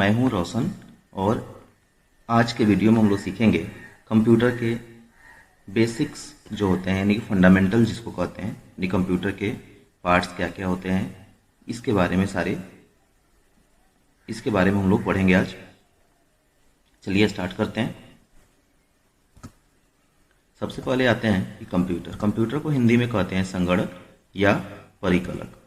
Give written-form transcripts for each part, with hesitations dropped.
मैं हूं रोशन और आज के वीडियो में हम लोग सीखेंगे कंप्यूटर के बेसिक्स जो होते हैं यानी कि फंडामेंटल जिसको कहते हैं, यानी कंप्यूटर के पार्ट्स क्या क्या होते हैं इसके बारे में हम लोग पढ़ेंगे आज। चलिए स्टार्ट करते हैं। सबसे पहले आते हैं कि कंप्यूटर को हिंदी में कहते हैं संगणक या परिकलक।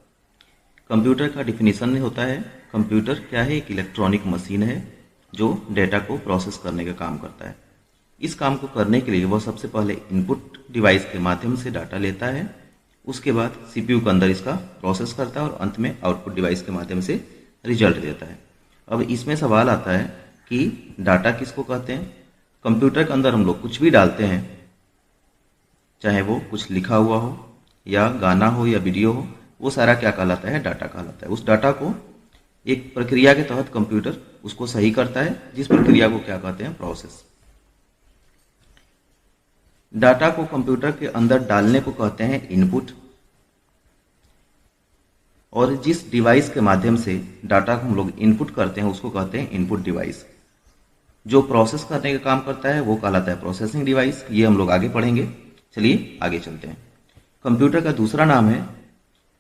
कंप्यूटर का डिफिनीशन होता है, कंप्यूटर क्या है, एक इलेक्ट्रॉनिक मशीन है जो डेटा को प्रोसेस करने का काम करता है। इस काम को करने के लिए वह सबसे पहले इनपुट डिवाइस के माध्यम से डाटा लेता है, उसके बाद सीपीयू के अंदर इसका प्रोसेस करता है और अंत में आउटपुट डिवाइस के माध्यम से रिजल्ट देता है। अब इसमें सवाल आता है कि डाटा किसको कहते हैं। कंप्यूटर के अंदर हम लोग कुछ भी डालते हैं, चाहे वो कुछ लिखा हुआ हो या गाना हो या वीडियो हो, वो सारा क्या कहलाता है, डाटा कहलाता है। उस डाटा को एक प्रक्रिया के तहत कंप्यूटर उसको सही करता है, जिस प्रक्रिया को क्या कहते हैं, प्रोसेस। डाटा को कंप्यूटर के अंदर डालने को कहते हैं इनपुट, और जिस डिवाइस के माध्यम से डाटा को हम लोग इनपुट करते हैं उसको कहते हैं इनपुट डिवाइस। जो प्रोसेस करने का काम करता है वो कहलाता है प्रोसेसिंग डिवाइस। ये हम लोग आगे पढ़ेंगे। चलिए आगे चलते हैं। कंप्यूटर का दूसरा नाम है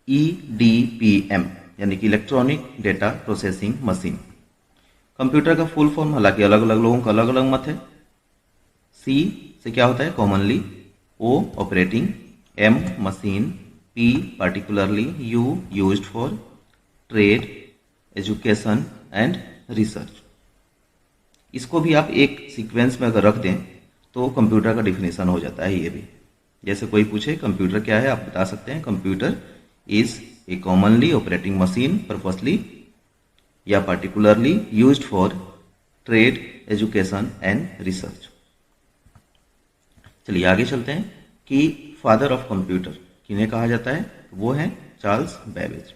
EDPM यानी कि electronic data processing machine. Computer का फुल फॉर्म हालांकि अलग अलग लोगों का अलग अलग मत है। C से क्या होता है, commonly, O operating, M machine, P particularly, U used for, trade, education and research. इसको भी आप एक सीक्वेंस में अगर रख दें तो कंप्यूटर का डिफिनेशन हो जाता है। ये भी जैसे कोई पूछे कंप्यूटर क्या है, आप बता सकते हैं computer is a commonly operating machine purposely या particularly used for trade, education and research. चलिए आगे चलते हैं कि फादर ऑफ कंप्यूटर किन्हें कहा जाता है, वो है चार्ल्स बेबेज।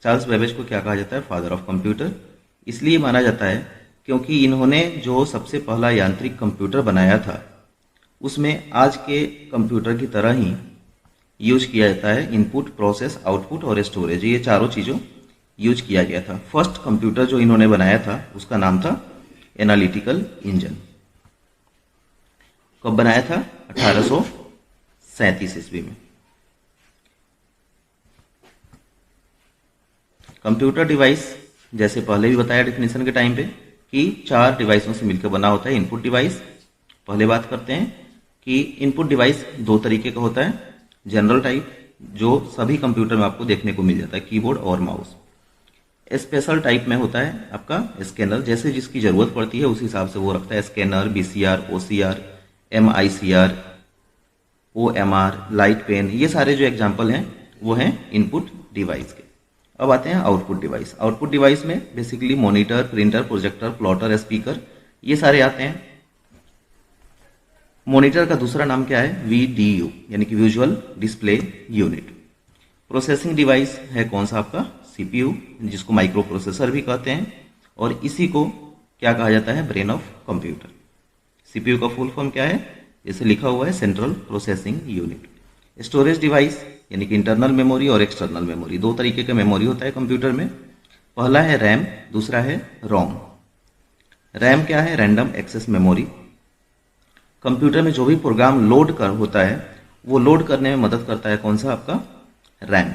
चार्ल्स बेबेज को क्या कहा जाता है, फादर ऑफ कंप्यूटर। इसलिए माना जाता है क्योंकि इन्होंने जो सबसे पहला यांत्रिक कंप्यूटर बनाया था उसमें आज के कंप्यूटर की तरह ही यूज किया जाता है इनपुट, प्रोसेस, आउटपुट और स्टोरेज। ये चारों चीज़ों यूज किया गया था। फर्स्ट कंप्यूटर जो इन्होंने बनाया था उसका नाम था एनालिटिकल इंजन। कब बनाया था, 1837 ईस्वी में। कंप्यूटर डिवाइस जैसे पहले भी बताया डिफिनेशन के टाइम पे कि 4 डिवाइसों से मिलकर बना होता है इनपुट डिवाइस। पहले बात करते हैं कि इनपुट डिवाइस 2 तरीके का होता है। जनरल टाइप जो सभी कंप्यूटर में आपको देखने को मिल जाता है, कीबोर्ड और माउस। स्पेशल टाइप में होता है आपका स्कैनर, जैसे जिसकी जरूरत पड़ती है उस हिसाब से वो रखता है। Scanner, VCR, OCR, MICR, OMR, light pen, ये सारे जो एग्जाम्पल हैं वो हैं इनपुट डिवाइस के। अब आते हैं आउटपुट डिवाइस। आउटपुट डिवाइस में basically monitor, printer, projector, plotter, speaker, ये सारे आते हैं। मॉनिटर का दूसरा नाम क्या है, VDU यानी कि visual display unit. Processing device है कौन सा आपका, CPU, जिसको माइक्रो प्रोसेसर भी कहते हैं, और इसी को क्या कहा जाता है, ब्रेन ऑफ कंप्यूटर। CPU का फुल फॉर्म क्या है, जैसे लिखा हुआ है central processing unit. Storage device यानी कि इंटरनल मेमोरी और एक्सटर्नल मेमोरी, 2 तरीके का मेमोरी होता है कंप्यूटर में। पहला है रैम, दूसरा है रोम। रैम क्या है, रैंडम एक्सेस मेमोरी। कंप्यूटर में जो भी प्रोग्राम लोड कर होता है वो लोड करने में मदद करता है कौन सा, आपका रैम।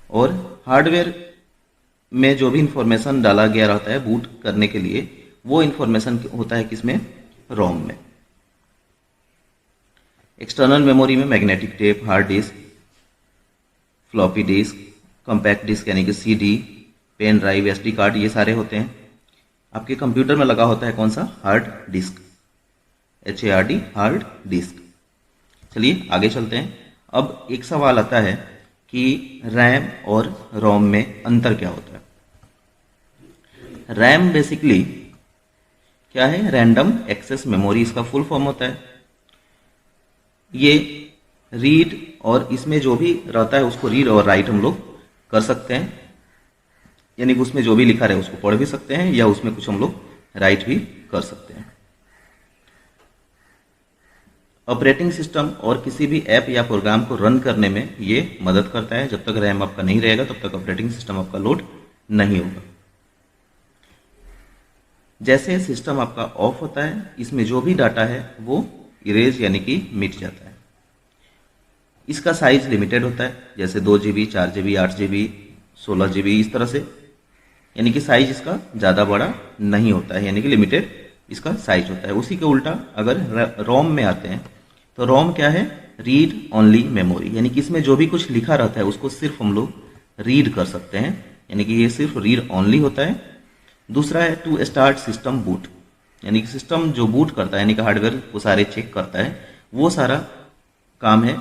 और हार्डवेयर में जो भी इंफॉर्मेशन डाला गया रहता है बूट करने के लिए, वो इंफॉर्मेशन होता है किसमें, रोम में। एक्सटर्नल मेमोरी में magnetic tape, hard disk, floppy disk, compact disk यानी कि CD, pen drive, SD card, ये सारे होते हैं। आपके कंप्यूटर में लगा होता है कौन सा, hard disk, HARD, hard disk. चलिए आगे चलते हैं। अब एक सवाल आता है कि रैम और रोम में अंतर क्या होता है। रैम बेसिकली क्या है, रैंडम एक्सेस मेमोरी, इसका फुल फॉर्म होता है। ये रीड और इसमें जो भी रहता है उसको रीड और राइट हम लोग कर सकते हैं, यानी कि उसमें जो भी लिखा रहे उसको पढ़ भी सकते हैं या उसमें कुछ हम लोग राइट भी कर सकते हैं। ऑपरेटिंग सिस्टम और किसी भी ऐप या प्रोग्राम को रन करने में ये मदद करता है। जब तक रैम आपका नहीं रहेगा तब तक ऑपरेटिंग सिस्टम आपका लोड नहीं होगा। जैसे सिस्टम आपका ऑफ होता है, इसमें जो भी डाटा है वो इरेज यानी कि मिट जाता है। इसका साइज लिमिटेड होता है, जैसे 2 GB, 4 GB, 8 GB, 16 GB, इस तरह से, यानी कि साइज इसका ज़्यादा बड़ा नहीं होता है, यानी कि लिमिटेड इसका साइज होता है। उसी के उल्टा अगर रोम में आते हैं तो रोम क्या है, रीड ओनली मेमोरी, यानी कि इसमें जो भी कुछ लिखा रहता है उसको सिर्फ हम लोग रीड कर सकते हैं, यानी कि ये सिर्फ रीड ओनली होता है। दूसरा है टू स्टार्ट सिस्टम बूट, यानी कि सिस्टम जो बूट करता है, यानी कि हार्डवेयर को सारे चेक करता है, वो सारा काम है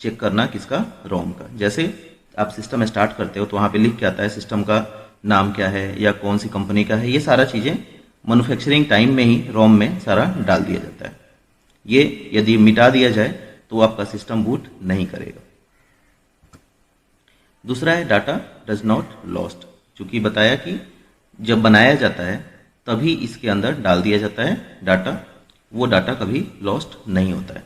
चेक करना किसका, रोम का। जैसे आप सिस्टम स्टार्ट करते हो तो वहाँ पे लिख के आता है सिस्टम का नाम क्या है या कौन सी कंपनी का है, ये सारा चीज़ें मैन्युफैक्चरिंग टाइम में ही रोम में सारा डाल दिया जाता है। ये यदि मिटा दिया जाए तो आपका सिस्टम बूट नहीं करेगा। दूसरा है डाटा डज नॉट लॉस्ट, चूंकि बताया कि जब बनाया जाता है तभी इसके अंदर डाल दिया जाता है डाटा, वो डाटा कभी लॉस्ट नहीं होता है।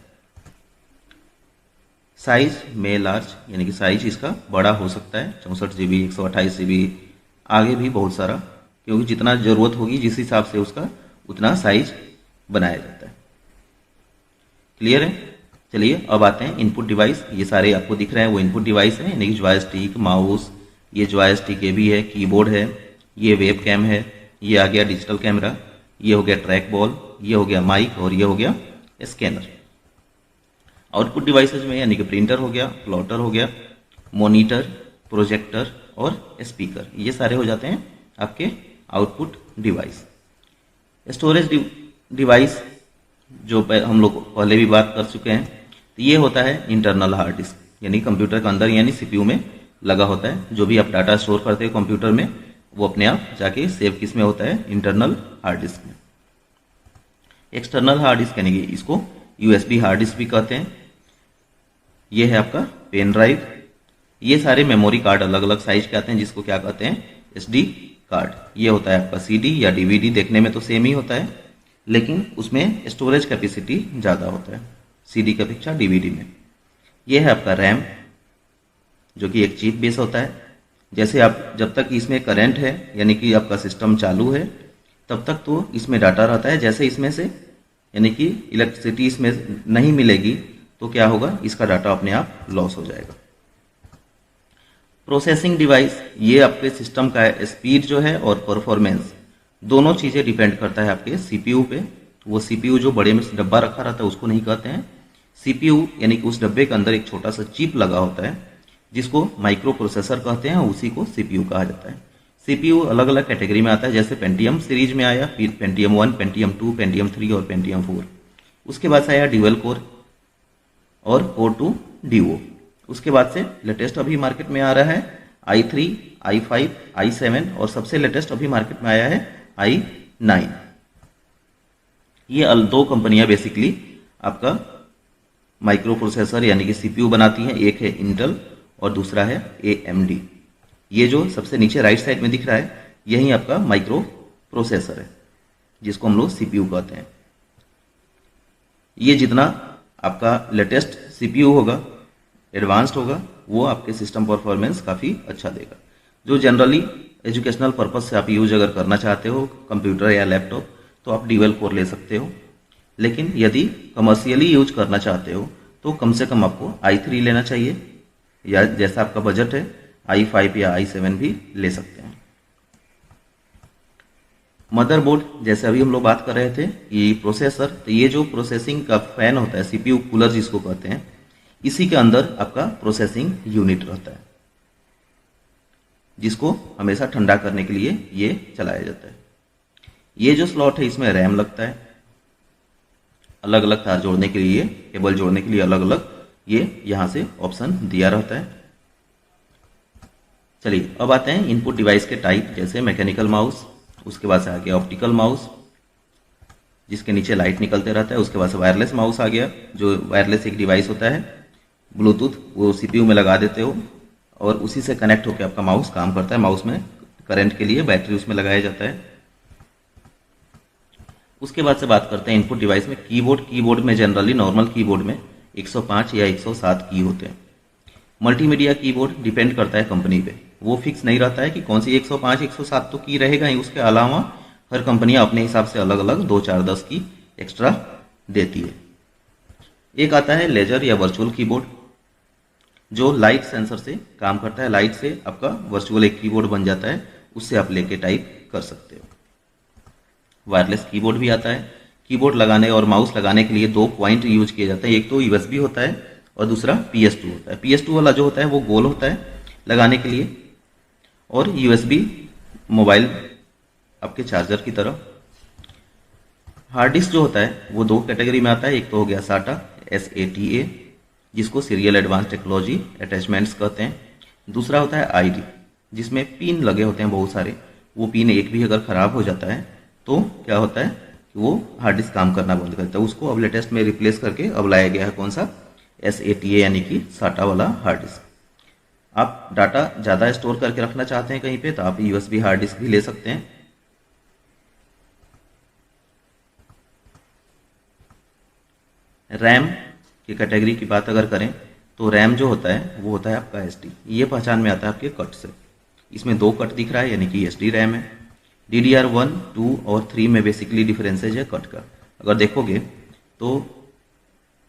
साइज में लार्ज, यानी कि साइज इसका बड़ा हो सकता है, 64 GB, 128 GB, आगे भी बहुत सारा, क्योंकि जितना जरूरत होगी जिस हिसाब से उसका उतना साइज बनाया जाता है। क्लियर है? चलिए अब आते हैं इनपुट डिवाइस। ये सारे आपको दिख रहे हैं वो इनपुट डिवाइस हैं, यानी कि जॉयस्टिक, माउस, ये जॉयस्टिक ये भी है, कीबोर्ड है, ये वेब कैम है, ये आ गया डिजिटल कैमरा, ये हो गया ट्रैक बॉल, ये हो गया माइक और ये हो गया स्कैनर। आउटपुट डिवाइसेज में यानी कि प्रिंटर हो गया, प्लॉटर हो गया, मॉनिटर, प्रोजेक्टर और स्पीकर, ये सारे हो जाते हैं आपके आउटपुट डिवाइस। स्टोरेज डिवाइस जो हम लोग पहले भी बात कर चुके हैं, तो ये होता है इंटरनल हार्ड डिस्क, यानी कंप्यूटर के अंदर यानी सीपीयू में लगा होता है। जो भी आप डाटा स्टोर करते हो कंप्यूटर में वो अपने आप जाके सेव किस में होता है, इंटरनल हार्ड डिस्क में। एक्सटर्नल हार्ड डिस्क यानी कि इसको यूएसबी हार्ड डिस्क भी कहते हैं। ये है आपका पेन ड्राइव, ये सारे मेमोरी कार्ड अलग अलग साइज के आते हैं जिसको क्या कहते हैं, एसडी कार्ड। ये होता है आपका सीडी या डीवीडी, देखने में तो सेम ही होता है लेकिन उसमें स्टोरेज कैपेसिटी ज़्यादा होता है सीडी की अपेक्षा डीवीडी में। यह है आपका रैम जो कि एक चिप बेस होता है। जैसे आप जब तक इसमें करंट है यानी कि आपका सिस्टम चालू है तब तक तो इसमें डाटा रहता है, जैसे इसमें से यानी कि इलेक्ट्रिसिटी इसमें नहीं मिलेगी तो क्या होगा, इसका डाटा अपने आप लॉस हो जाएगा। प्रोसेसिंग डिवाइस, ये आपके सिस्टम का स्पीड जो है और परफॉर्मेंस दोनों चीज़ें डिपेंड करता है आपके सीपीयू पे। वो सीपीयू जो बड़े में डब्बा रखा रहता है उसको नहीं कहते हैं सीपीयू, यानी कि उस डब्बे के अंदर एक छोटा सा चिप लगा होता है जिसको माइक्रो प्रोसेसर कहते हैं, उसी को सीपीयू कहा जाता है। सीपीयू अलग अलग कैटेगरी में आता है, जैसे पेंटियम सीरीज में आया, फिर पेंटियम 1, पेंटियम 2, पेंटियम 3 और पेंटियम 4। उसके बाद से आया ड्यूअल कोर और कोर 2 डीओ। उसके बाद से लेटेस्ट अभी मार्केट में आ रहा है i3, i5, i7 और सबसे लेटेस्ट अभी मार्केट में आया है i9। ये दो कंपनियां बेसिकली आपका माइक्रो प्रोसेसर यानी कि सीपीयू बनाती हैं, एक है इंटेल और दूसरा है AMD। ये जो सबसे नीचे राइट साइड में दिख रहा है यही आपका माइक्रो प्रोसेसर है जिसको हम लोग सीपीयू कहते हैं। ये जितना आपका लेटेस्ट सीपीयू होगा, एडवांस्ड होगा, वो आपके सिस्टम परफॉर्मेंस काफ़ी अच्छा देगा। जो जनरली एजुकेशनल पर्पज से आप यूज अगर करना चाहते हो कंप्यूटर या लैपटॉप तो आप ड्यूअल कोर ले सकते हो, लेकिन यदि कमर्शियली यूज करना चाहते हो तो कम से कम आपको i3 लेना चाहिए या जैसा आपका बजट है i5 या i7 भी ले सकते हैं। मदरबोर्ड, जैसे अभी हम लोग बात कर रहे थे ये प्रोसेसर, तो ये जो प्रोसेसिंग का फैन होता है सीपीयू कूलर जिसको कहते हैं, इसी के अंदर आपका प्रोसेसिंग यूनिट रहता है जिसको हमेशा ठंडा करने के लिए ये चलाया जाता है। ये जो स्लॉट है इसमें रैम लगता है, अलग अलग तार जोड़ने के लिए, केबल जोड़ने के लिए अलग अलग ये यहां से ऑप्शन दिया रहता है। चलिए अब आते हैं इनपुट डिवाइस के टाइप, जैसे मैकेनिकल माउस, उसके बाद से आ गया ऑप्टिकल माउस जिसके नीचे लाइट निकलते रहता है, उसके बाद से वायरलेस माउस आ गया जो वायरलेस एक डिवाइस होता है, ब्लूटूथ, वो सीपीयू में लगा देते हो और उसी से कनेक्ट होकर आपका माउस काम करता है। माउस में करंट के लिए बैटरी उसमें लगाया जाता है। उसके बाद से बात करते हैं इनपुट डिवाइस में कीबोर्ड। कीबोर्ड में जनरली नॉर्मल कीबोर्ड में 105 या 107 की होते हैं। मल्टीमीडिया कीबोर्ड डिपेंड करता है कंपनी पे, वो फिक्स नहीं रहता है कि कौन सी 105 107 तो की रहेगा ही, उसके अलावा हर कंपनियां अपने हिसाब से अलग अलग 2, 4, 10 की एक्स्ट्रा देती है। एक आता है लेजर या वर्चुअल कीबोर्ड, जो लाइट सेंसर से काम करता है। लाइट से आपका वर्चुअल एक कीबोर्ड बन जाता है, उससे आप लेके टाइप कर सकते हो। वायरलेस कीबोर्ड भी आता है। कीबोर्ड लगाने और माउस लगाने के लिए 2 पॉइंट यूज किए जाते हैं, एक तो यूएसबी होता है और दूसरा PS2 होता है। PS2 वाला जो होता है वो गोल होता है लगाने के लिए, और यूएसबी मोबाइल आपके चार्जर की तरह। हार्ड डिस्क जो होता है वो 2 कैटेगरी में आता है, एक तो हो गया SATA, SATA, जिसको सीरियल एडवांस टेक्नोलॉजी अटैचमेंट्स कहते हैं। दूसरा होता है ID, जिसमें पिन लगे होते हैं बहुत सारे। वो पिन एक भी अगर खराब हो जाता है तो क्या होता है कि वो हार्ड डिस्क काम करना बंद करता है। उसको अब लेटेस्ट में रिप्लेस करके अब लाया गया है कौन सा, SATA यानी कि SATA वाला हार्ड डिस्क। आप डाटा ज़्यादा स्टोर करके रखना चाहते हैं कहीं पे तो आप USB हार्ड डिस्क भी ले सकते हैं। रैम की कैटेगरी की बात अगर करें तो रैम जो होता है वो होता है आपका SD। ये पहचान में आता है आपके कट से। इसमें 2 कट दिख रहा है यानी कि SD रैम है। DDR1, 2 और 3 में बेसिकली डिफरेंसेज है कट का। अगर देखोगे तो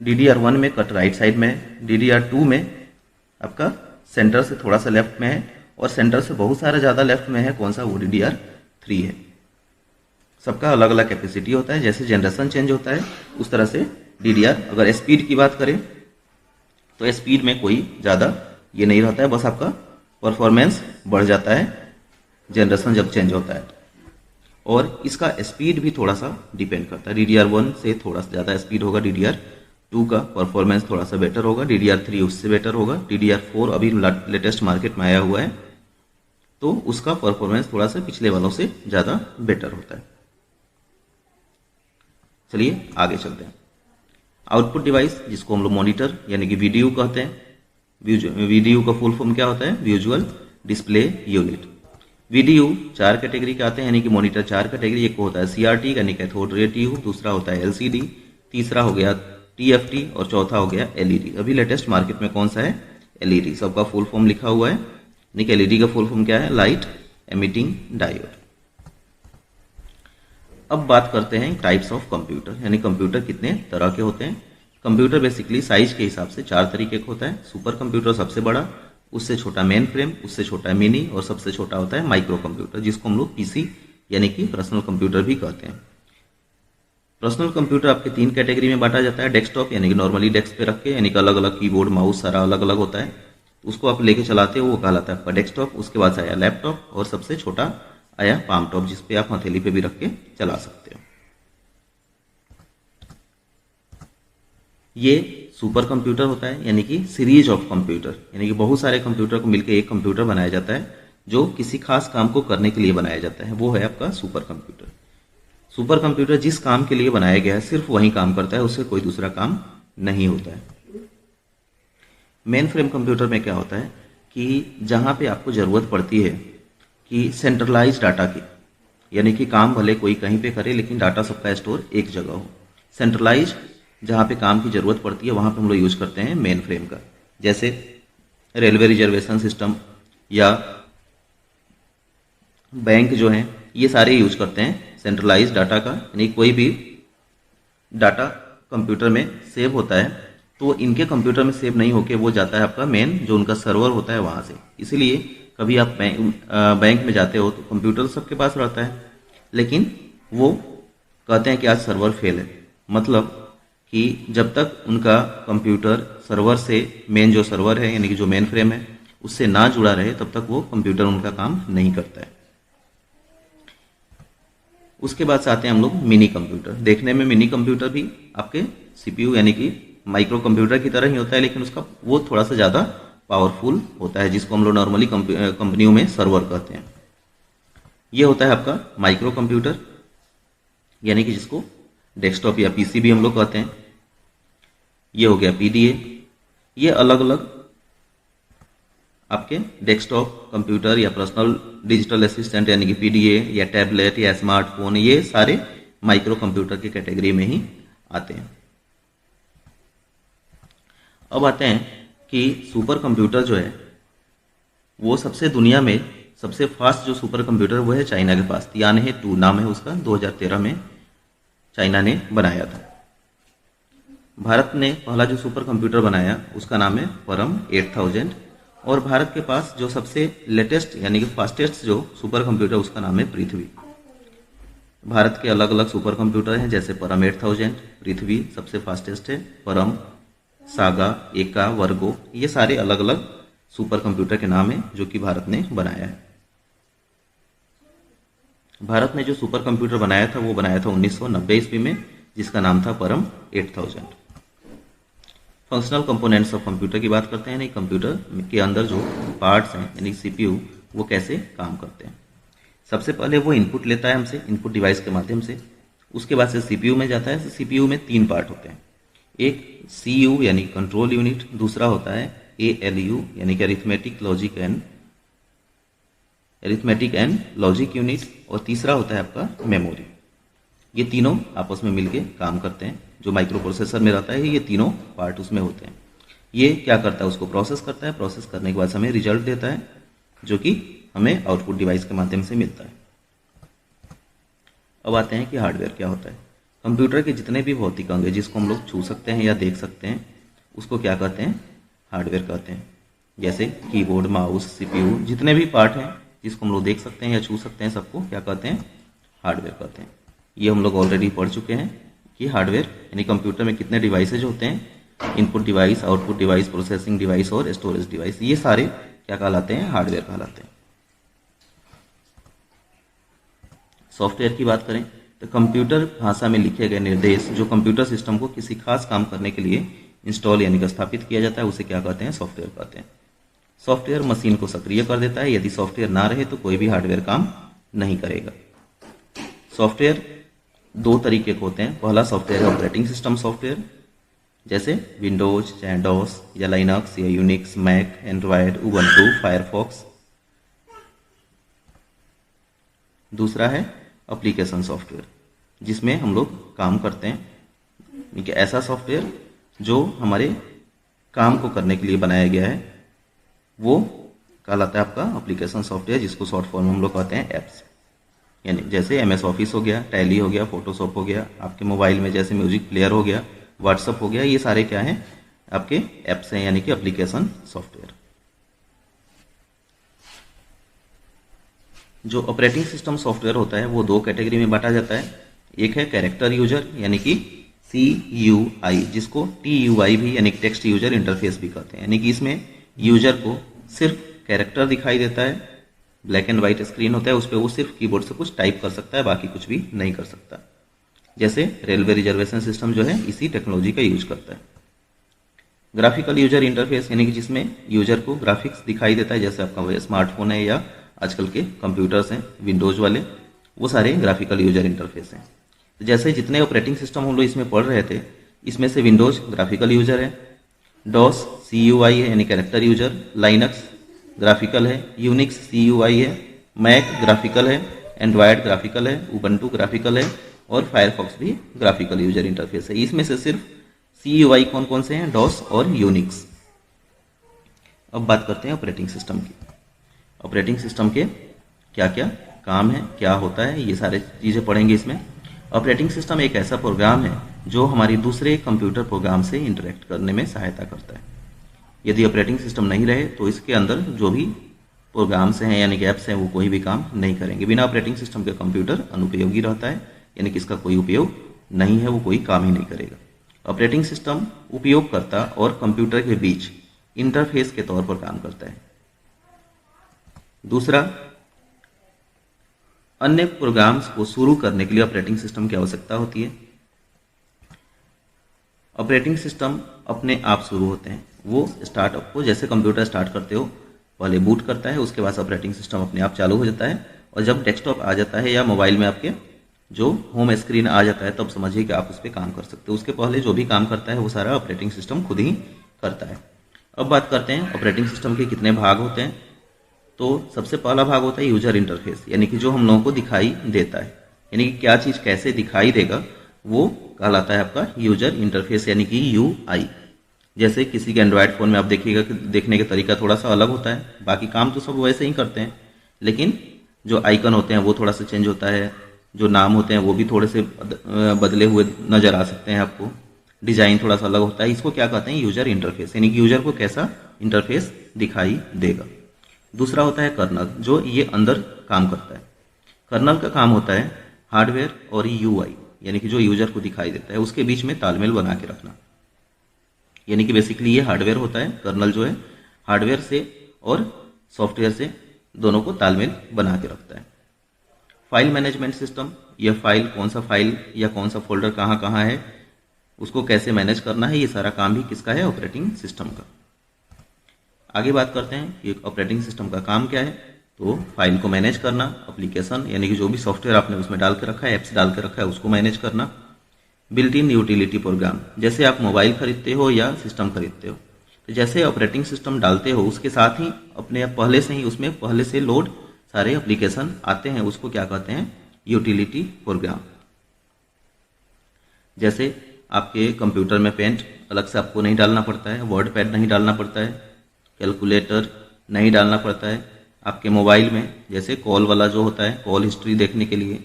DDR1 में कट राइट साइड में है, DDR2 में आपका सेंटर से थोड़ा सा लेफ्ट में है, और सेंटर से बहुत सारा ज़्यादा लेफ्ट में है कौन सा, वो DDR3 है। सबका अलग अलग कैपेसिटी होता है, जैसे जनरेशन चेंज होता है उस तरह से DDR। अगर स्पीड की बात करें तो स्पीड में कोई ज़्यादा ये नहीं रहता है, बस आपका परफॉर्मेंस बढ़ जाता है जनरेशन जब चेंज होता है। और इसका स्पीड भी थोड़ा सा डिपेंड करता है, DDR1 से थोड़ा सा ज़्यादा स्पीड होगा, DDR2 का परफॉर्मेंस थोड़ा सा बेटर होगा, DDR3 उससे बेटर होगा, DDR4 अभी लेटेस्ट मार्केट में आया हुआ है तो उसका परफॉर्मेंस थोड़ा सा पिछले वालों से ज़्यादा बेटर होता है। चलिए आगे चलते हैं। आउटपुट डिवाइस, जिसको हम लोग मॉनिटर यानी कि VDU कहते हैं। VDU का फुल फॉर्म क्या होता है, visual display unit. VDU 4 category के आते हैं, यानी कि मॉनिटर 4 कैटेगरी। एक होता है CRT यानी कैथोड रे ट्यूब, दूसरा होता है LCD, तीसरा हो गया TFT और चौथा हो गया LED। अभी लेटेस्ट मार्केट में कौन सा है, LED। सबका फुल फॉर्म लिखा हुआ है, यानी कि LED का फुल फॉर्म क्या है, लाइट एमिटिंग डायोड। अब बात करते हैं टाइप्स ऑफ कंप्यूटर, यानी कंप्यूटर कितने तरह के होते हैं। कंप्यूटर बेसिकली साइज के हिसाब से 4 तरीके का होता है। सुपर कंप्यूटर सबसे बड़ा, उससे छोटा मेन फ्रेम, उससे छोटा मिनी, और सबसे छोटा होता है माइक्रो कंप्यूटर, जिसको हम लोग PC यानी कि पर्सनल कंप्यूटर भी कहते हैं। पर्सनल कंप्यूटर आपके 3 कैटेगरी में बांटा जाता है। डेस्कटॉप यानी कि नॉर्मली डेस्क पे रख के, यानी कि अलग अलग कीबोर्ड माउस सारा अलग अलग होता है, उसको आप लेके चलाते हो, वो कहलाता है आपका डेस्कटॉप। उसके बाद आया लैपटॉप, और सबसे छोटा आया पाम टॉप, जिसपे आप हथेली पे भी रख के चला सकते हो। ये सुपर कंप्यूटर होता है, यानी कि सीरीज ऑफ कंप्यूटर, यानी कि बहुत सारे कंप्यूटर को मिलकर एक कंप्यूटर बनाया जाता है, जो किसी खास काम को करने के लिए बनाया जाता है, वो है आपका सुपर कंप्यूटर। सुपर कंप्यूटर जिस काम के लिए बनाया गया है सिर्फ वही काम करता है, उससे कोई दूसरा काम नहीं होता है। मेन फ्रेम कंप्यूटर में क्या होता है कि जहाँ पे आपको ज़रूरत पड़ती है कि सेंट्रलाइज डाटा की, यानी कि काम भले कोई कहीं पे करे लेकिन डाटा सबका स्टोर एक जगह हो। सेंट्रलाइज जहाँ पे काम की ज़रूरत पड़ती है वहाँ पे हम लोग यूज़ करते हैं मेन फ्रेम का, जैसे रेलवे रिजर्वेशन सिस्टम या बैंक जो है, ये सारे यूज करते हैं सेंट्रलाइज डाटा का। यानी कोई भी डाटा कंप्यूटर में सेव होता है तो इनके कंप्यूटर में सेव नहीं होके वो जाता है आपका मेन जो उनका सर्वर होता है वहाँ से। इसीलिए कभी आप बैंक में जाते हो तो कंप्यूटर सबके पास रहता है, लेकिन वो कहते हैं कि आज सर्वर फेल है, मतलब कि जब तक उनका कंप्यूटर सर्वर से, मेन जो सर्वर है यानी कि जो मेन फ्रेम है उससे ना जुड़ा रहे तब तक वो कंप्यूटर उनका काम नहीं करता है। उसके बाद से आते हैं हम लोग मिनी कंप्यूटर। देखने में मिनी कंप्यूटर भी आपके CPU यानी कि माइक्रो कंप्यूटर की तरह ही होता है, लेकिन उसका वो थोड़ा सा ज़्यादा पावरफुल होता है, जिसको हम लोग नॉर्मली कंपनियों में सर्वर कहते हैं। ये होता है आपका माइक्रो कंप्यूटर, यानी कि जिसको डेस्कटॉप या PC भी हम लोग कहते हैं। ये हो गया PDA। ये अलग अलग आपके डेस्कटॉप कंप्यूटर या पर्सनल डिजिटल असिस्टेंट यानी कि PDA या टैबलेट या स्मार्टफोन, ये सारे माइक्रो कंप्यूटर की कैटेगरी में ही आते हैं। अब आते हैं कि सुपर कंप्यूटर जो है वो सबसे दुनिया में सबसे फास्ट जो सुपर कंप्यूटर वो है चाइना के पास, तियानहे 2 नाम है उसका, 2013 में चाइना ने बनाया था। भारत ने पहला जो सुपर कंप्यूटर बनाया उसका नाम है परम 8000, और भारत के पास जो सबसे लेटेस्ट यानी कि फास्टेस्ट जो सुपर कंप्यूटर उसका नाम है पृथ्वी। भारत के अलग अलग सुपर कंप्यूटर हैं, जैसे परम 8000, पृथ्वी सबसे फास्टेस्ट है, परम, सागा, एका, वर्गो, ये सारे अलग अलग सुपर कंप्यूटर के नाम हैं जो कि भारत ने बनाया है। भारत ने जो सुपर कंप्यूटर बनाया था वो बनाया था 1990 ईस्वी में, जिसका नाम था परम 8000। फंक्शनल कंपोनेंट्स ऑफ कंप्यूटर की बात करते हैं, यानी कंप्यूटर के अंदर जो पार्ट्स हैं यानी सीपीयू वो कैसे काम करते हैं। सबसे पहले वो इनपुट लेता है हमसे, इनपुट डिवाइस के माध्यम से, उसके बाद से सीपीयू में जाता है। सीपीयू में 3 पार्ट होते हैं, एक सीयू यानी कंट्रोल यूनिट, दूसरा होता है एएलयू यानी कि अरिथमेटिक एंड लॉजिक यूनिट, और तीसरा होता है आपका मेमोरी। ये तीनों आपस में मिलके काम करते हैं। जो माइक्रो प्रोसेसर में रहता है ये तीनों पार्ट उसमें होते हैं। ये क्या करता है, उसको प्रोसेस करता है, प्रोसेस करने के बाद हमें रिजल्ट देता है जो कि हमें आउटपुट डिवाइस के माध्यम से मिलता है। अब आते हैं कि हार्डवेयर क्या होता है। कंप्यूटर के जितने भी भौतिक अंग हैं जिसको हम लोग छू सकते हैं या देख सकते हैं उसको क्या कहते हैं, हार्डवेयर कहते हैं। जैसे कीबोर्ड, माउस, सीपीयू, जितने भी पार्ट हैं जिसको हम लोग देख सकते हैं या छू सकते हैं सबको क्या कहते हैं, हार्डवेयर कहते हैं। ये हम लोग ऑलरेडी पढ़ चुके हैं कि हार्डवेयर यानी कंप्यूटर में कितने डिवाइसेज होते हैं, input device, output device, processing device और स्टोरेज डिवाइस, ये सारे क्या कहलाते हैं, हार्डवेयर कहलाते हैं। सॉफ्टवेयर की बात करें तो कंप्यूटर भाषा में लिखे गए निर्देश जो कंप्यूटर सिस्टम को किसी खास काम करने के लिए इंस्टॉल यानी कि स्थापित किया जाता है उसे क्या कहते हैं, सॉफ्टवेयर कहते हैं। सॉफ्टवेयर मशीन को सक्रिय कर देता है, यदि सॉफ्टवेयर ना रहे तो कोई भी हार्डवेयर काम नहीं करेगा। सॉफ्टवेयर 2 तरीके के होते हैं। पहला सॉफ्टवेयर है ऑपरेटिंग सिस्टम सॉफ्टवेयर, जैसे विंडोज, चाहे डॉस या लाइनक्स या Unix, Mac, Android, Ubuntu, Firefox. दूसरा है एप्लीकेशन सॉफ्टवेयर, जिसमें हम लोग काम करते हैं, कि ऐसा सॉफ्टवेयर जो हमारे काम को करने के लिए बनाया गया है वो कहलाता है आपका एप्लीकेशन सॉफ्टवेयर, जिसको शॉर्ट फॉर्म में हम लोग कहते हैं एप्स। यानी जैसे MS ऑफिस हो गया, टैली हो गया, फोटोशॉप हो गया, आपके मोबाइल में जैसे म्यूजिक प्लेयर हो गया, व्हाट्सअप हो गया, ये सारे क्या हैं, आपके एप्स हैं यानी कि एप्लीकेशन सॉफ्टवेयर। जो ऑपरेटिंग सिस्टम सॉफ्टवेयर होता है वो 2 कैटेगरी में बांटा जाता है। एक है कैरेक्टर यूजर यानी कि CUI, जिसको TUI भी यानी कि टेक्स्ट यूजर इंटरफेस भी कहते हैं, यानी कि इसमें यूजर को सिर्फ कैरेक्टर दिखाई देता है, ब्लैक एंड व्हाइट स्क्रीन होता है, उस पर वो सिर्फ कीबोर्ड से कुछ टाइप कर सकता है, बाकी कुछ भी नहीं कर सकता। जैसे रेलवे रिजर्वेशन सिस्टम जो है इसी टेक्नोलॉजी का यूज करता है। ग्राफिकल यूजर इंटरफेस यानी कि जिसमें यूजर को ग्राफिक्स दिखाई देता है, जैसे आपका स्मार्टफोन है या आजकल के कंप्यूटर्स हैं विंडोज वाले, वो सारे ग्राफिकल यूजर इंटरफेस हैं। तो जैसे जितने ऑपरेटिंग सिस्टम हम लोग इसमें पढ़ रहे थे, इसमें से विंडोज ग्राफिकल यूजर है, डॉस CUI है यानी कैरेक्टर यूजर, लाइनक्स ग्राफिकल है, यूनिक्स CUI है, मैक ग्राफिकल है, एंड्रॉयड ग्राफिकल है, उबंटू ग्राफिकल है और फायरफॉक्स भी ग्राफिकल यूजर इंटरफेस है। इसमें से सिर्फ CUI कौन कौन से हैं, डॉस और यूनिक्स। अब बात करते हैं ऑपरेटिंग सिस्टम की। ऑपरेटिंग सिस्टम के क्या क्या काम है, क्या होता है, ये सारे चीज़ें पढ़ेंगे इसमें। ऑपरेटिंग सिस्टम एक ऐसा प्रोग्राम है जो हमारी दूसरे कंप्यूटर प्रोग्राम से इंटरेक्ट करने में सहायता करता है। यदि ऑपरेटिंग सिस्टम नहीं रहे तो इसके अंदर जो भी प्रोग्राम्स हैं यानी कि ऐप्स हैं वो कोई भी काम नहीं करेंगे। बिना ऑपरेटिंग सिस्टम के कंप्यूटर अनुपयोगी रहता है, यानी कि इसका कोई उपयोग नहीं है, वो कोई काम ही नहीं करेगा। ऑपरेटिंग सिस्टम उपयोगकर्ता और कंप्यूटर के बीच इंटरफेस के तौर पर काम करता है। दूसरा, अन्य प्रोग्राम्स को शुरू करने के लिए ऑपरेटिंग सिस्टम की आवश्यकता होती है। ऑपरेटिंग सिस्टम अपने आप शुरू होते हैं, वो स्टार्टअप को जैसे कंप्यूटर स्टार्ट करते हो पहले बूट करता है, उसके बाद ऑपरेटिंग सिस्टम अपने आप चालू हो जाता है, और जब डेस्कटॉप आ जाता है या मोबाइल में आपके जो होम स्क्रीन आ जाता है तब समझिए कि आप उस पर काम कर सकते हो। उसके पहले जो भी काम करता है वो सारा ऑपरेटिंग सिस्टम खुद ही करता है। अब बात करते हैं ऑपरेटिंग सिस्टम के कितने भाग होते हैं। तो सबसे पहला भाग होता है यूजर इंटरफेस, यानी कि जो हम लोगों को दिखाई देता है, यानी कि क्या चीज़ कैसे दिखाई देगा वो कहलाता है आपका यूजर इंटरफेस यानी कि UI। जैसे किसी के एंड्रॉयड फ़ोन में आप देखिएगा कि देखने का तरीका थोड़ा सा अलग होता है, बाकी काम तो सब वैसे ही करते हैं। लेकिन जो आइकन होते हैं वो थोड़ा सा चेंज होता है, जो नाम होते हैं वो भी थोड़े से बदले हुए नज़र आ सकते हैं आपको, डिज़ाइन थोड़ा सा अलग होता है। इसको क्या कहते हैं? यूजर इंटरफेस, यानी कि यूजर को कैसा इंटरफेस दिखाई देगा। दूसरा होता है कर्नल, जो ये अंदर काम करता है। कर्नल का काम होता है हार्डवेयर और यूआई, यानी कि जो यूजर को दिखाई देता है उसके बीच में तालमेल बना के रखना। यानी कि बेसिकली ये हार्डवेयर होता है, कर्नल जो है हार्डवेयर से और सॉफ्टवेयर से दोनों को तालमेल बना के रखता है। फाइल मैनेजमेंट सिस्टम, यह फाइल कौन सा फाइल या कौन सा फोल्डर कहाँ कहाँ है उसको कैसे मैनेज करना है, ये सारा काम भी किसका है? ऑपरेटिंग सिस्टम का। आगे बात करते हैं कि ऑपरेटिंग सिस्टम का काम क्या है। तो फाइल को मैनेज करना, एप्लीकेशन यानी कि जो भी सॉफ्टवेयर आपने उसमें डाल के रखा है, एप्स डाल के रखा है, उसको मैनेज करना। बिल्ट इन यूटिलिटी प्रोग्राम, जैसे आप मोबाइल खरीदते हो या सिस्टम खरीदते हो, तो जैसे ऑपरेटिंग सिस्टम डालते हो उसके साथ ही अपने पहले से ही उसमें पहले से लोड सारे एप्लीकेशन आते हैं, उसको क्या कहते हैं? Utility programme. जैसे आपके कंप्यूटर में पेंट अलग से आपको नहीं डालना पड़ता है, वर्ड पैड नहीं डालना पड़ता है, कैलकुलेटर नहीं डालना पड़ता है। आपके मोबाइल में जैसे कॉल वाला जो होता है, कॉल हिस्ट्री देखने के लिए,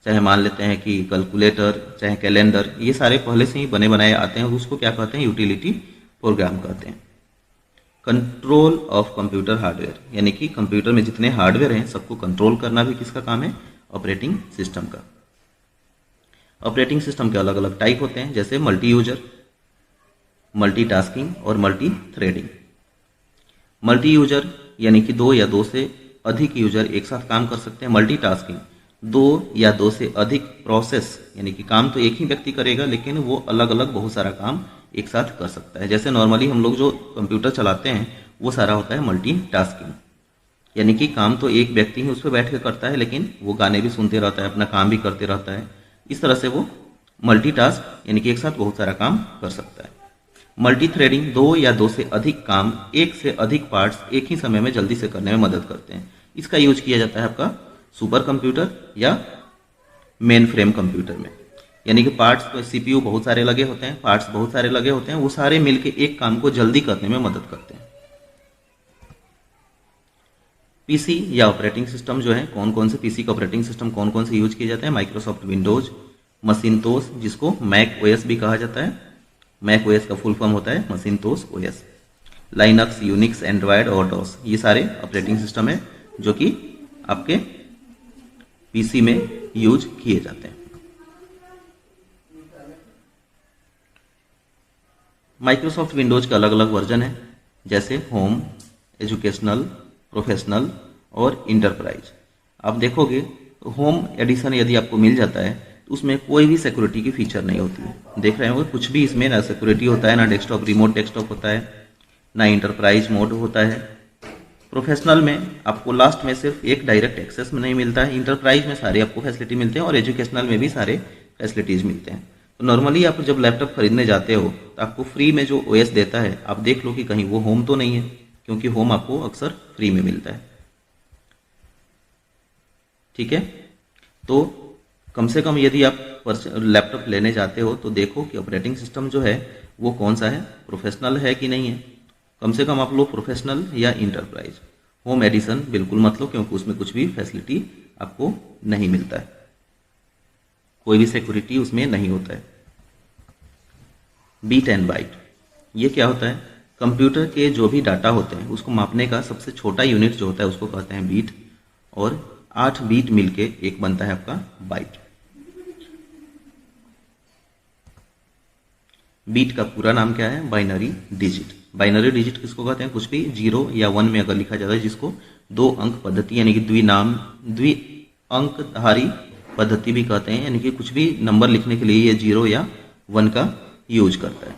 चाहे मान लेते हैं कि कैलकुलेटर, चाहे कैलेंडर, ये सारे पहले से ही बने बनाए आते हैं, उसको क्या कहते हैं? यूटिलिटी प्रोग्राम कहते हैं। कंट्रोल ऑफ कंप्यूटर हार्डवेयर, यानी कि कंप्यूटर में जितने हार्डवेयर हैं सबको कंट्रोल करना भी किसका काम है? ऑपरेटिंग सिस्टम का। ऑपरेटिंग सिस्टम के अलग अलग टाइप होते हैं, जैसे मल्टी यूजर, मल्टीटास्किंग और मल्टी थ्रेडिंग। मल्टी यूजर यानी कि दो या दो से अधिक यूजर एक साथ काम कर सकते हैं। मल्टीटास्किंग, दो या दो से अधिक प्रोसेस, यानी कि काम तो एक ही व्यक्ति करेगा लेकिन वो अलग अलग बहुत सारा काम एक साथ कर सकता है। जैसे नॉर्मली हम लोग जो कंप्यूटर चलाते हैं वो सारा होता है मल्टीटास्किंग, यानी कि काम तो एक व्यक्ति ही उस पर बैठ के करता है लेकिन वो गाने भी सुनते रहता है, अपना काम भी करते रहता है। इस तरह से वो मल्टीटास्क यानी कि एक साथ बहुत सारा काम कर सकता है। मल्टी थ्रेडिंग, दो या दो से अधिक काम एक से अधिक पार्ट्स एक ही समय में जल्दी से करने में मदद करते हैं। इसका यूज किया जाता है आपका सुपर कंप्यूटर या मेन फ्रेम कंप्यूटर में, यानी कि पार्ट्स तो सीपीयू बहुत सारे लगे होते हैं, पार्ट्स बहुत सारे लगे होते हैं, वो सारे मिलके एक काम को जल्दी करने में मदद करते हैं। पीसी या ऑपरेटिंग सिस्टम जो है, कौन कौन से पीसी का ऑपरेटिंग सिस्टम कौन कौन से यूज किए जाते हैं? माइक्रोसॉफ्ट विंडोज, मसिंतोस जिसको मैक ओएस भी कहा जाता है, मैक ओएस का फुल फॉर्म होता है मसिंतोस ओएस, लाइनक्स, यूनिक्स, एंड्रॉयड और डॉस, ये सारे ऑपरेटिंग सिस्टम है जो कि आपके पीसी में यूज किए जाते हैं। माइक्रोसॉफ्ट विंडोज के अलग अलग वर्जन है, जैसे होम, एजुकेशनल, प्रोफेशनल और इंटरप्राइज। आप देखोगे होम एडिशन यदि आपको मिल जाता है तो उसमें कोई भी सिक्योरिटी की फीचर नहीं होती है। देख रहे होंगे कुछ भी इसमें ना सिक्योरिटी होता है, ना डेस्कटॉप, रिमोट डेस्कटॉप होता है, ना इंटरप्राइज मोड होता है। प्रोफेशनल में आपको लास्ट में सिर्फ एक डायरेक्ट एक्सेस में नहीं मिलता है, इंटरप्राइज में सारे आपको फैसिलिटी मिलते हैं और एजुकेशनल में भी सारे फैसिलिटीज मिलते हैं। तो नॉर्मली आप जब लैपटॉप खरीदने जाते हो तो आपको फ्री में जो ओएस देता है आप देख लो कि कहीं वो होम तो नहीं है, क्योंकि होम आपको अक्सर फ्री में मिलता है। ठीक है, तो कम से कम यदि आप लैपटॉप लेने जाते हो तो देखो कि ऑपरेटिंग सिस्टम जो है वो कौन सा है, प्रोफेशनल है कि नहीं है। कम से कम आप लो प्रोफेशनल या इंटरप्राइज। होम एडिशन बिल्कुल मत लो, क्योंकि उसमें कुछ भी फैसिलिटी आपको नहीं मिलता है, कोई भी सिक्योरिटी उसमें नहीं होता है। बीट एंड बाइट, ये क्या होता है? कंप्यूटर के जो भी डाटा होते हैं उसको मापने का सबसे छोटा यूनिट जो होता है उसको कहते हैं बीट, और 8 बीट मिलके एक बनता है आपका बाइट। बीट का पूरा नाम क्या है? Binary digit. बाइनरी डिजिट किसको कहते हैं? कुछ भी 0 या 1 में अगर लिखा जाता है जिसको 2 अंक पद्धति यानी कि द्वि अंकधारी पद्धति भी कहते हैं, यानी कि कुछ भी नंबर लिखने के लिए ये 0 या 1 का यूज करता है।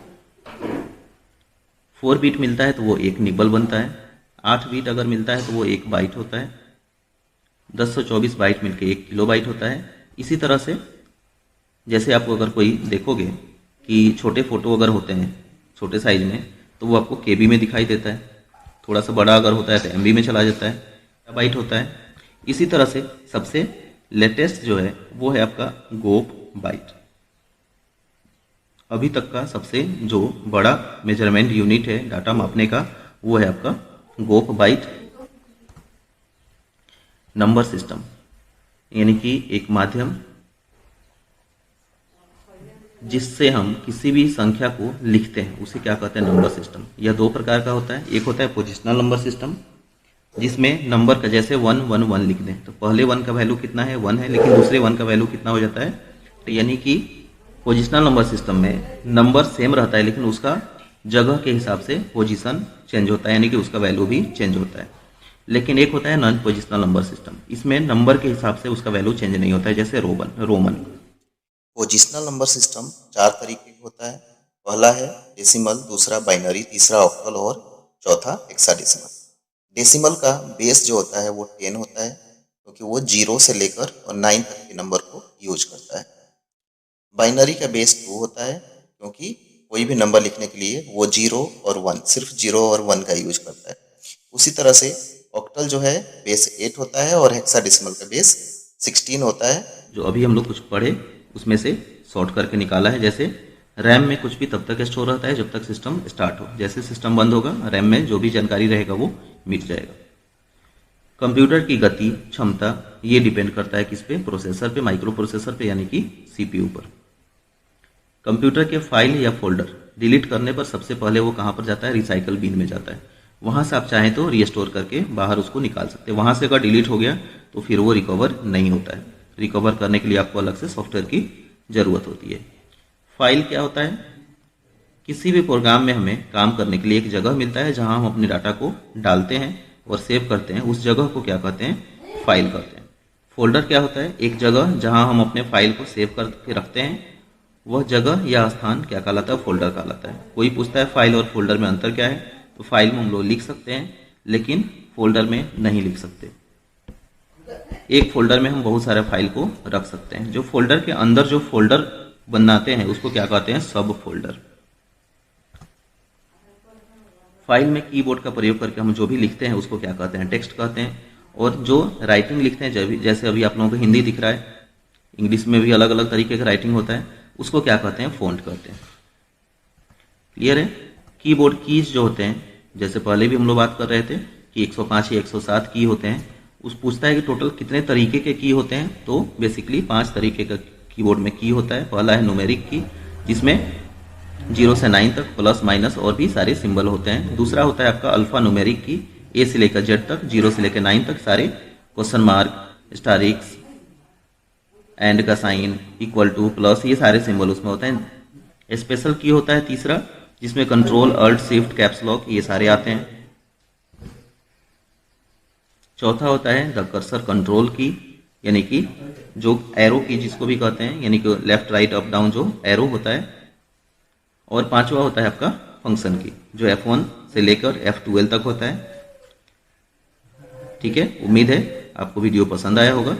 4 बीट मिलता है तो वो एक निबल बनता है, 8 बीट अगर मिलता है तो वो 1 बाइट होता है, 1024 बाइट मिलकर 1 किलो बाइट होता है। इसी तरह से जैसे आपको अगर कोई देखोगे कि छोटे फोटो अगर होते हैं छोटे साइज में तो वो आपको केबी में दिखाई देता है, थोड़ा सा बड़ा अगर होता है तो एमबी में चला जाता है, बाइट होता है। इसी तरह से सबसे लेटेस्ट जो है वो है आपका गोप बाइट। अभी तक का सबसे जो बड़ा मेजरमेंट यूनिट है डाटा मापने का वो है आपका गोप बाइट। नंबर सिस्टम, यानी कि एक माध्यम जिससे हम किसी भी संख्या को लिखते हैं उसे क्या कहते हैं, नंबर सिस्टम। यह दो प्रकार का होता है, एक होता है पोजिशनल नंबर सिस्टम जिसमें नंबर का जैसे 1 1 1 लिख दें तो पहले 1 का वैल्यू कितना है 1 है, लेकिन दूसरे 1 का वैल्यू कितना हो जाता है, तो यानी कि पोजिशनल नंबर सिस्टम में नंबर सेम रहता है लेकिन उसका जगह के हिसाब से पोजीशन चेंज होता है, यानी कि उसका वैल्यू भी चेंज होता है। लेकिन एक होता है नॉन पोजिशनल नंबर सिस्टम, इसमें नंबर के हिसाब से उसका वैल्यू चेंज नहीं होता है, जैसे रोमन। पोजिशनल नंबर सिस्टम 4 तरीके का होता है। पहला है डेसिमल, दूसरा बाइनरी, तीसरा ऑक्टल और चौथा हेक्साडेसिमल। डेसिमल का बेस जो होता है वो 10 होता है क्योंकि वो 0 से लेकर और 9 तक के नंबर को यूज करता है। बाइनरी का बेस 2 होता है क्योंकि कोई भी नंबर लिखने के लिए वो 0 और 1, सिर्फ 0 और 1 का यूज करता है। उसी तरह से ऑक्टल जो है बेस 8 होता है और हेक्साडेसिमल का बेस 16 होता है। जो अभी हम लोग कुछ पढ़े उसमें से शॉर्ट करके निकाला है, जैसे रैम में कुछ भी तब तक स्टोर रहता है जब तक सिस्टम स्टार्ट हो, जैसे सिस्टम बंद होगा रैम में जो भी जानकारी रहेगा वो मिट जाएगा। कंप्यूटर की गति क्षमता ये डिपेंड करता है किस पे, प्रोसेसर पे, माइक्रो प्रोसेसर पे, यानी कि सीपीयू पर। कंप्यूटर के फाइल या फोल्डर डिलीट करने पर सबसे पहले वो कहाँ पर जाता है, रिसाइकल बिन में जाता है। वहां से आप चाहें तो रीस्टोर करके बाहर उसको निकाल सकते हैं। वहां से अगर डिलीट हो गया तो फिर वो रिकवर नहीं होता है, रिकवर करने के लिए आपको अलग से सॉफ्टवेयर की जरूरत होती है। फाइल क्या होता है, किसी भी प्रोग्राम में हमें काम करने के लिए एक जगह मिलता है जहां हम अपने डाटा को डालते हैं और सेव करते हैं, उस जगह को क्या कहते हैं, फाइल कहते हैं। फोल्डर क्या होता है, एक जगह जहां हम अपने फाइल को सेव करके रखते हैं, वह जगह या स्थान क्या कहलाता है, फोल्डर कहलाता है। कोई पूछता है फाइल और फोल्डर में अंतर क्या है, तो फाइल में हम लोग लिख सकते हैं लेकिन फोल्डर में नहीं लिख सकते। एक फोल्डर में हम बहुत सारे फाइल को रख सकते हैं। जो फोल्डर के अंदर जो फोल्डर बनाते हैं उसको क्या कहते हैं, सब फोल्डर। फाइल में कीबोर्ड का प्रयोग करके हम जो भी लिखते हैं उसको क्या कहते हैं, टेक्स्ट कहते हैं। और जो राइटिंग लिखते हैं, जैसे अभी आप लोगों को हिंदी दिख रहा है, इंग्लिश में भी अलग अलग तरीके का राइटिंग होता है, उसको क्या कहते हैं, फ़ॉन्ट कहते हैं। क्लियर है। कीबोर्ड कीज जो होते हैं, जैसे पहले भी हम लोग बात कर रहे थे कि 105 या 107 की होते हैं, उस पूछता है कि टोटल कितने तरीके के की होते हैं, तो बेसिकली 5 तरीके का कीबोर्ड में की होता है। पहला है न्यूमेरिक की जिसमें 0 से 9 तक प्लस माइनस और भी सारे सिंबल होते हैं। दूसरा होता है आपका अल्फा न्यूमेरिक की, ए से लेकर जेड तक, 0 से लेकर 9 तक सारे क्वेश्चन मार्क, स्टारिक्स, एंड का साइन, इक्वल टू, प्लस, ये सारे सिंबल उसमें होते हैं। स्पेशल की होता है तीसरा जिसमें control, alt, shift, caps lock ये सारे आते हैं। चौथा होता है द कर्सर कंट्रोल की, यानी कि जो एरो की जिसको भी कहते हैं, यानी कि लेफ्ट राइट अप डाउन जो एरो होता है। और पांचवा होता है आपका फंक्शन की, जो F1 से लेकर F12 तक होता है। ठीक है, उम्मीद है आपको वीडियो पसंद आया होगा।